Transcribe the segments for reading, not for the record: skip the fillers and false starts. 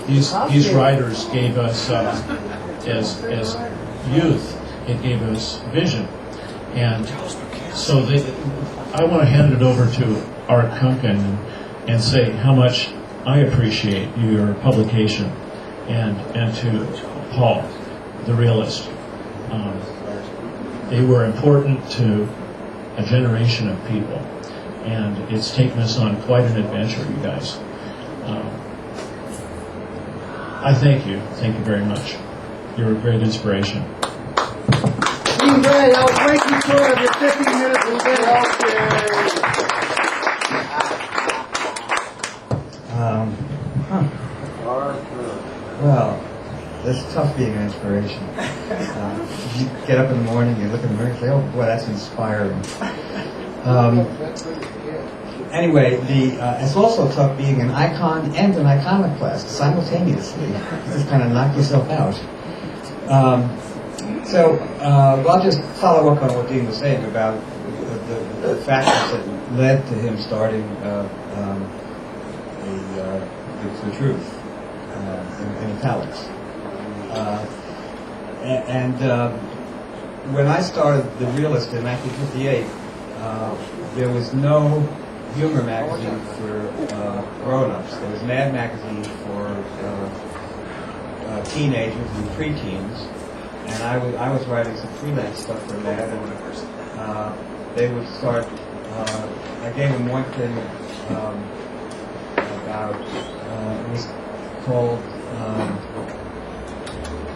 these writers gave us, as youth, it gave us vision. And so I want to hand it over to Art Kunkin and say how much I appreciate your publication, and to Paul, the Realist. They were important to a generation of people, and it's taken us on quite an adventure, you guys. I thank you. Thank you very much. You're a great inspiration. Dean Gray, I'll break you short of your 15 minutes and get Well, it's tough being an inspiration. You get up in the morning, you look in the mirror and say, oh boy, that's inspiring. Anyway, it's also tough being an icon and an iconoclast simultaneously. You just kind of knock yourself out. I'll just follow up on what Dean was saying about the factors that led to him starting the truth in italics. When I started the Realist in 1958, there was no humor magazine for grown-ups. There was Mad magazine for teenagers and preteens, and I was writing some freelance stuff for Mad, and they would start. I gave them one thing about it was called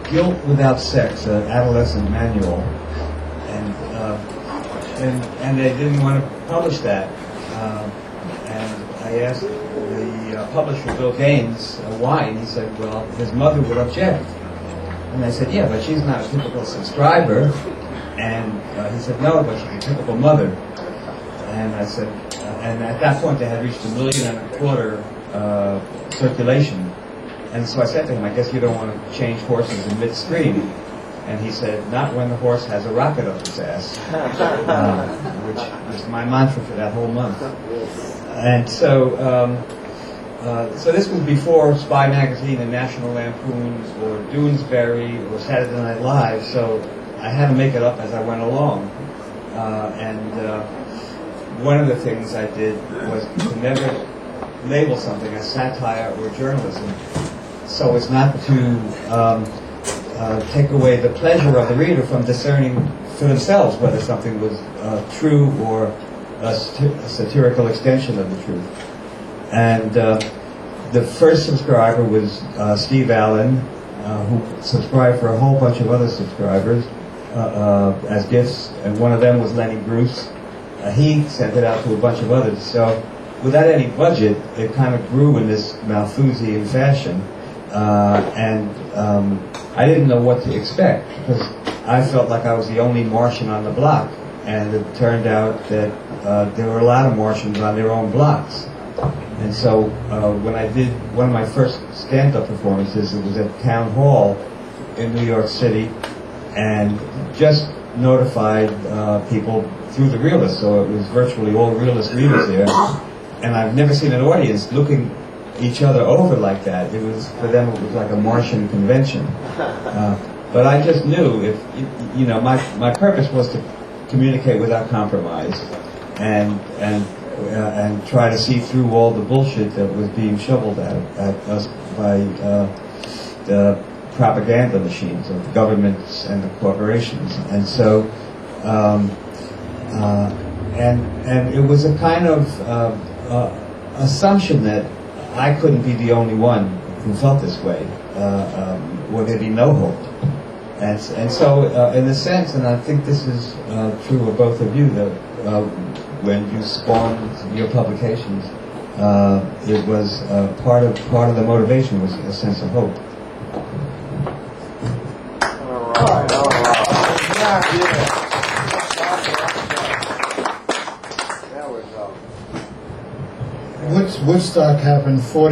Guilt Without Sex, an adolescent manual, and they didn't want to publish that. And I asked the publisher, Bill Gaines, why, and he said, well, his mother would object. And I said, yeah, but she's not a typical subscriber. And he said, no, but she's a typical mother. And I said, and at that point they had reached 1.25 million circulation. And so I said to him, I guess you don't want to change horses in midstream. And he said, not when the horse has a rocket up its ass, which was my mantra for that whole month. And so this was before Spy Magazine and National Lampoon or Doonesbury or Saturday Night Live, so I had to make it up as I went along. One of the things I did was to never label something as satire or journalism, so as not to take away the pleasure of the reader from discerning for themselves whether something was true or a satirical extension of the truth. And the first subscriber was Steve Allen, who subscribed for a whole bunch of other subscribers as gifts, and one of them was Lenny Bruce. He sent it out to a bunch of others. So without any budget, it kind of grew in this Malthusian fashion. I didn't know what to expect, because I felt like I was the only Martian on the block, and it turned out that there were a lot of Martians on their own blocks. And so when I did one of my first stand-up performances, it was at Town Hall in New York City, and just notified people through the Realist, so it was virtually all Realist readers there. And I've never seen an audience looking each other over like that. It was, for them, it was like a Martian convention. But I just knew, if my purpose was to communicate without compromise, and try to see through all the bullshit that was being shoveled at us by the propaganda machines of the governments and the corporations. And so, and it was a kind of assumption that I couldn't be the only one who felt this way, or there'd be no hope. And so, in a sense, and I think this is true of both of you, that when you spawned your publications, it was part of the motivation was a sense of hope. All right. Woodstock happened 40